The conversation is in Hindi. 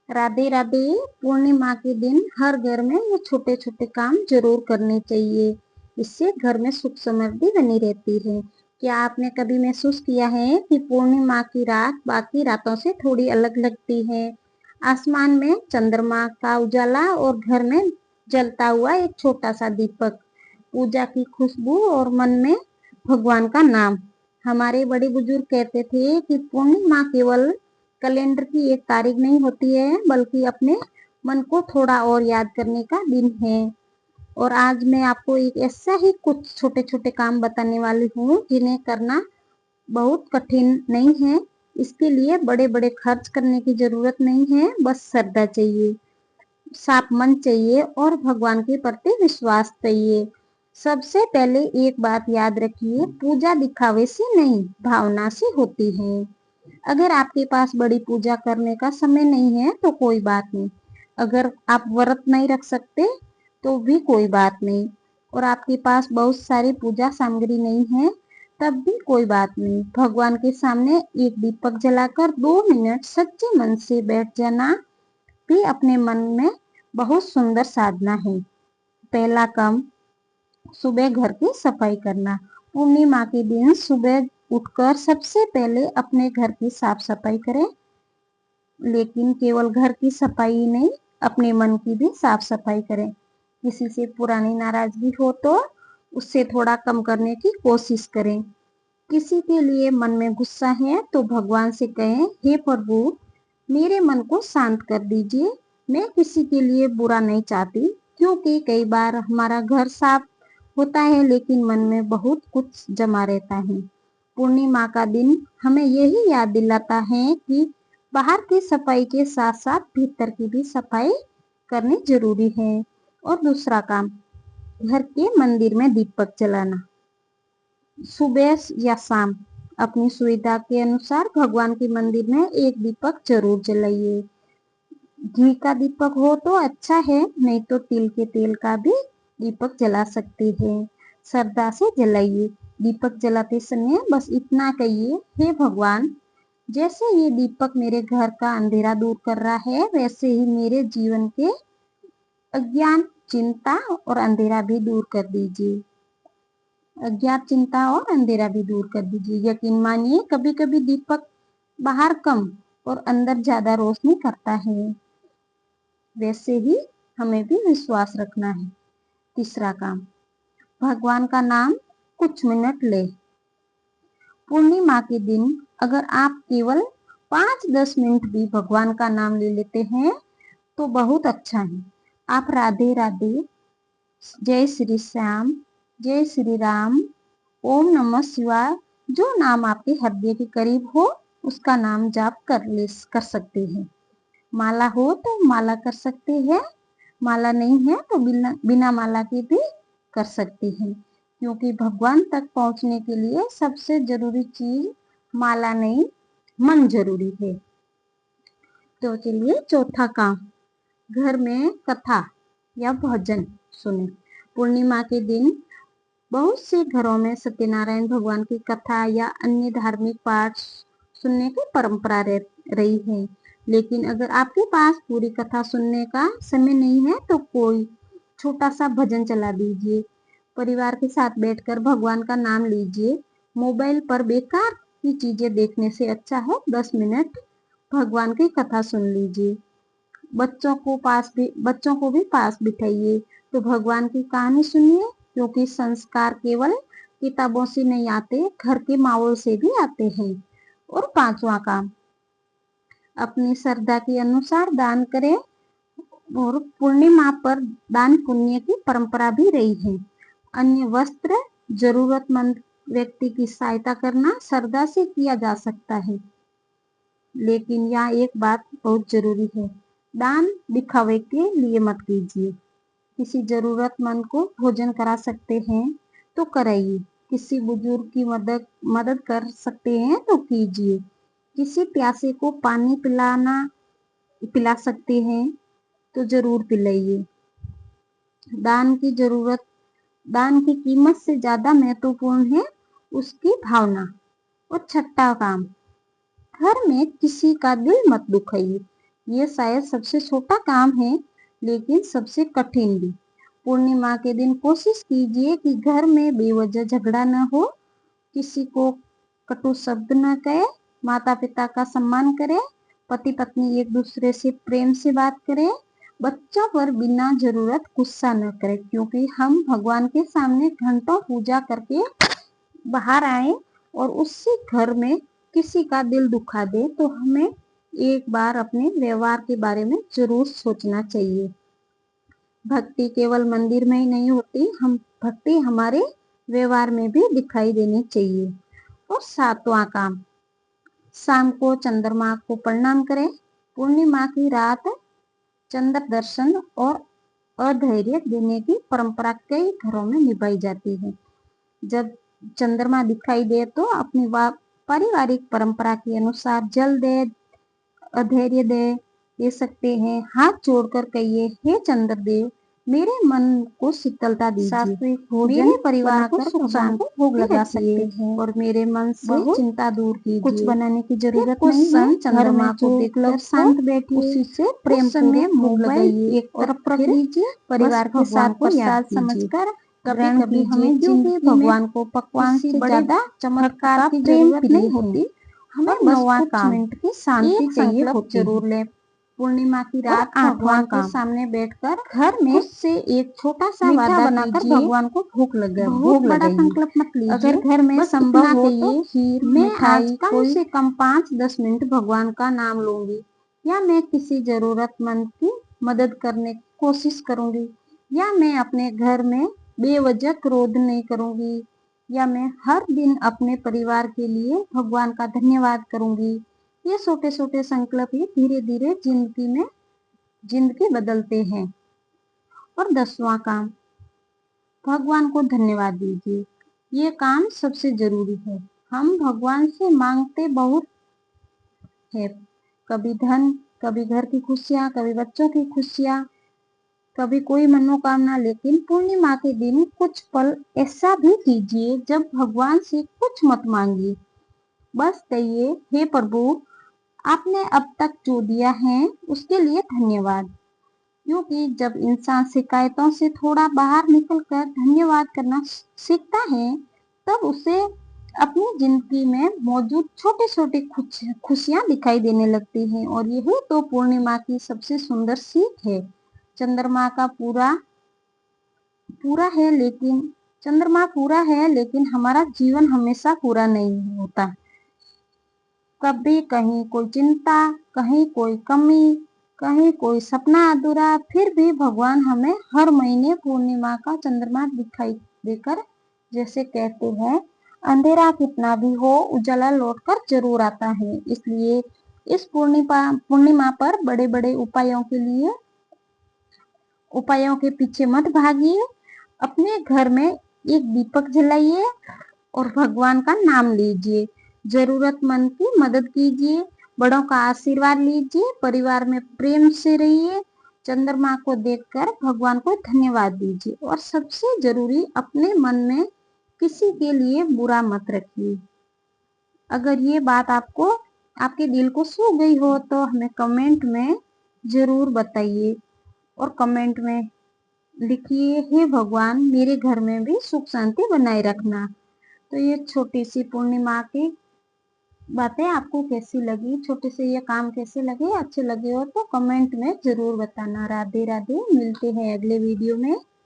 राधे राधे। पूर्णिमा के दिन हर घर में ये छोटे छोटे काम जरूर करने चाहिए। इससे घर में सुख समृद्धि बनी रहती है। क्या आपने कभी महसूस किया है कि पूर्णिमा की रात बाकी रातों से थोड़ी अलग लगती है? आसमान में चंद्रमा का उजाला और घर में जलता हुआ एक छोटा सा दीपक, पूजा की खुशबू और मन में भगवान का नाम। हमारे बड़े बुजुर्ग कहते थे कि पूर्णिमा केवल कैलेंडर की एक तारीख नहीं होती है, बल्कि अपने मन को थोड़ा और याद करने का दिन है। और आज मैं आपको एक ऐसा ही कुछ छोटे छोटे काम बताने वाली हूँ जिन्हें करना बहुत कठिन नहीं है। इसके लिए बड़े बड़े खर्च करने की जरूरत नहीं है, बस श्रद्धा चाहिए, साफ मन चाहिए और भगवान के प्रति विश्वास चाहिए। सबसे पहले एक बात याद रखिए, पूजा दिखावे से नहीं, भावना से होती है। अगर आपके पास बड़ी पूजा करने का समय नहीं है तो कोई बात नहीं। अगर आप व्रत नहीं रख सकते तो भी कोई बात नहीं। और आपके पास बहुत सारी पूजा सामग्री नहीं है तब भी कोई बात नहीं। भगवान के सामने एक दीपक जलाकर 2 मिनट सच्चे मन से बैठ जाना भी अपने मन में बहुत सुंदर साधना है। पहला काम, सुबह घर की सफाई करना। पूर्णिमा के दिन सुबह उठकर सबसे पहले अपने घर की साफ सफाई करें। लेकिन केवल घर की सफाई ही नहीं, अपने मन की भी साफ सफाई करें। किसी से पुरानी नाराजगी हो तो उससे थोड़ा कम करने की कोशिश करें। किसी के लिए मन में गुस्सा है तो भगवान से कहें, हे प्रभु, मेरे मन को शांत कर दीजिए। मैं किसी के लिए बुरा नहीं चाहती, क्योंकि कई बार हमारा घर साफ होता है लेकिन मन में बहुत कुछ जमा रहता है। पूर्णिमा का दिन हमें यही याद दिलाता है कि बाहर की सफाई के साथ साथ भीतर की भी सफाई करनी जरूरी है। और दूसरा काम, घर के मंदिर में दीपक जलाना। सुबह या शाम अपनी सुविधा के अनुसार भगवान के मंदिर में एक दीपक जरूर जलाइए। घी का दीपक हो तो अच्छा है, नहीं तो तिल के तेल का भी दीपक जला सकते हैं। श्रद्धा से जलाइए। दीपक जलाते समय बस इतना कहिए, हे भगवान, जैसे ये दीपक मेरे घर का अंधेरा दूर कर रहा है, वैसे ही मेरे जीवन के अज्ञान, चिंता और अंधेरा भी दूर कर दीजिए। अज्ञात चिंता और अंधेरा भी दूर कर दीजिए। यकीन मानिए, कभी कभी दीपक बाहर कम और अंदर ज्यादा रोशनी करता है। वैसे ही हमें भी विश्वास रखना है। तीसरा काम, भगवान का नाम कुछ मिनट ले। पूर्णिमा के दिन अगर आप केवल 5-10 मिनट भी भगवान का नाम ले लेते हैं तो बहुत अच्छा है। आप राधे राधे, जय श्री श्याम, जय श्री राम, ओम नमः शिवाय, जो नाम आपके हृदय के करीब हो उसका नाम जाप कर सकते हैं। माला हो तो माला कर सकते हैं, माला नहीं है तो बिना माला के भी कर सकते हैं। क्योंकि भगवान तक पहुंचने के लिए सबसे जरूरी चीज माला नहीं, मन जरूरी है। तो चलिए चौथा काम, घर में कथा या भजन सुने। पूर्णिमा के दिन बहुत से घरों में सत्यनारायण भगवान की कथा या अन्य धार्मिक पाठ सुनने की परंपरा रही है। लेकिन अगर आपके पास पूरी कथा सुनने का समय नहीं है तो कोई छोटा सा भजन चला दीजिए। परिवार के साथ बैठकर भगवान का नाम लीजिए। मोबाइल पर बेकार की चीजें देखने से अच्छा है 10 मिनट भगवान की कथा सुन लीजिए। बच्चों को भी पास बिठाइए तो भगवान की कहानी सुनिए, क्योंकि संस्कार केवल किताबों से नहीं आते, घर के माहौल से भी आते हैं। और पांचवा काम, अपनी श्रद्धा के अनुसार दान करें। और पूर्णिमा पर दान पुण्य की परंपरा भी रही है। अन्य वस्त्र, जरूरतमंद व्यक्ति की सहायता करना श्रद्धा से किया जा सकता है। लेकिन यहाँ एक बात बहुत जरूरी है, दान दिखावे के लिए मत कीजिए। किसी जरूरतमंद को भोजन करा सकते हैं तो कराइए। किसी बुजुर्ग की मदद कर सकते हैं तो कीजिए। किसी प्यासे को पानी पिला सकते हैं तो जरूर पिलाइए। दान की कीमत से ज्यादा महत्वपूर्ण है उसकी भावना। और छठा काम, घर में किसी का दिल मत दुखाइए। ये शायद सबसे छोटा काम है, लेकिन सबसे कठिन भी। पूर्णिमा के दिन कोशिश कीजिए कि घर में बेवजह झगड़ा न हो, किसी को कटु शब्द न कहे, माता पिता का सम्मान करें, पति पत्नी एक दूसरे से प्रेम से बात करें, बच्चों पर बिना जरूरत गुस्सा न करें, क्योंकि हम भगवान के सामने घंटों पूजा करके बाहर आए और उसी घर में किसी का दिल दुखा दे तो हमें एक बार अपने व्यवहार के बारे में जरूर सोचना चाहिए। भक्ति केवल मंदिर में ही नहीं होती, हम भक्ति हमारे व्यवहार में भी दिखाई देनी चाहिए। और सातवां काम, शाम को चंद्रमा को प्रणाम करें। पूर्णिमा की रात चंद्र दर्शन और अधैर्य देने की परंपरा कई घरों में निभाई जाती है। जब चंद्रमा दिखाई दे तो अपनी पारिवारिक परंपरा के अनुसार जल दे, अधैर्य दे सकते हैं। हाथ जोड़कर कहिए, हे चंद्रदेव, मेरे मन को शीतलता दीजिए, सात्विक भोजन मेरे परिवार को सुख शांति भोग लगा सकते हैं और मेरे मन से चिंता दूर कीजिए। कुछ बनाने की जरूरत नहीं है, चंद्रमा को देखकर शांत बैठिए, उसी से प्रेम पूर्वक भोग लगाइए, एक तरफ रख लीजिए, परिवार के साथ प्रसाद समझकर कभी कभी हमें जिंदगी भगवान को पकवान से ज्यादा चमत्कार की जरूरत नहीं होती, हमें बस कुछ मिनट की शांति चाहिए होती जरूर ले। पूर्णिमा की रात भगवान के सामने बैठकर घर में से एक छोटा सा वादा बनाकर भगवान को भोग लगा, बहुत बड़ा संकल्प मत लीजिए। अगर घर में संभव हो तो खीर, मैं आज कम से कम 5-10 मिनट भगवान का नाम लूंगी, या मैं किसी जरूरतमंद की मदद करने की कोशिश करूंगी, या मैं अपने घर में बेवजह क्रोध नहीं करूंगी, या मैं हर दिन अपने परिवार के लिए भगवान का धन्यवाद करूंगी। ये छोटे छोटे संकल्प ही धीरे धीरे जिंदगी बदलते हैं। और 10वां काम, भगवान को धन्यवाद दीजिए। ये काम सबसे जरूरी है। हम भगवान से मांगते बहुत है, कभी धन, कभी घर की खुशियां, कभी बच्चों की खुशियां, कभी कोई मनोकामना, लेकिन पूर्णिमा के दिन कुछ पल ऐसा भी कीजिए जब भगवान से कुछ मत मांगिए, बस कहिए, हे प्रभु, आपने अब तक जो दिया है उसके लिए धन्यवाद। क्योंकि जब इंसान शिकायतों से थोड़ा बाहर निकलकर धन्यवाद करना सीखता है, तब उसे अपनी जिंदगी में मौजूद छोटे छोटे खुशियां दिखाई देने लगती हैं। और यही तो पूर्णिमा की सबसे सुंदर सीख है। चंद्रमा का पूरा है लेकिन चंद्रमा पूरा है, लेकिन हमारा जीवन हमेशा पूरा नहीं होता। कभी कहीं कोई चिंता, कहीं कोई कमी, कहीं कोई सपना अधूरा, फिर भी भगवान हमें हर महीने पूर्णिमा का चंद्रमा दिखाई देकर जैसे कहते हैं, अंधेरा कितना भी हो उजाला लौटकर जरूर आता है। इसलिए इस पूर्णिमा पर बड़े बड़े उपायों के पीछे मत भागिए। अपने घर में एक दीपक जलाइए और भगवान का नाम लीजिए, जरूरतमंद की मदद कीजिए, बड़ों का आशीर्वाद लीजिए, परिवार में प्रेम से रहिए, चंद्रमा को देखकर भगवान को धन्यवाद दीजिए, और सबसे जरूरी, अपने मन में किसी के लिए बुरा मत रखिए। अगर ये बात आपके दिल को छू गई हो तो हमें कमेंट में जरूर बताइए, और कमेंट में लिखिए, हे भगवान, मेरे घर में भी सुख शांति बनाए रखना। तो ये छोटी सी पूर्णिमा की बातें आपको कैसी लगी, छोटे से ये काम कैसे लगे, अच्छे लगे हो तो कमेंट में जरूर बताना। राधे राधे, मिलते हैं अगले वीडियो में।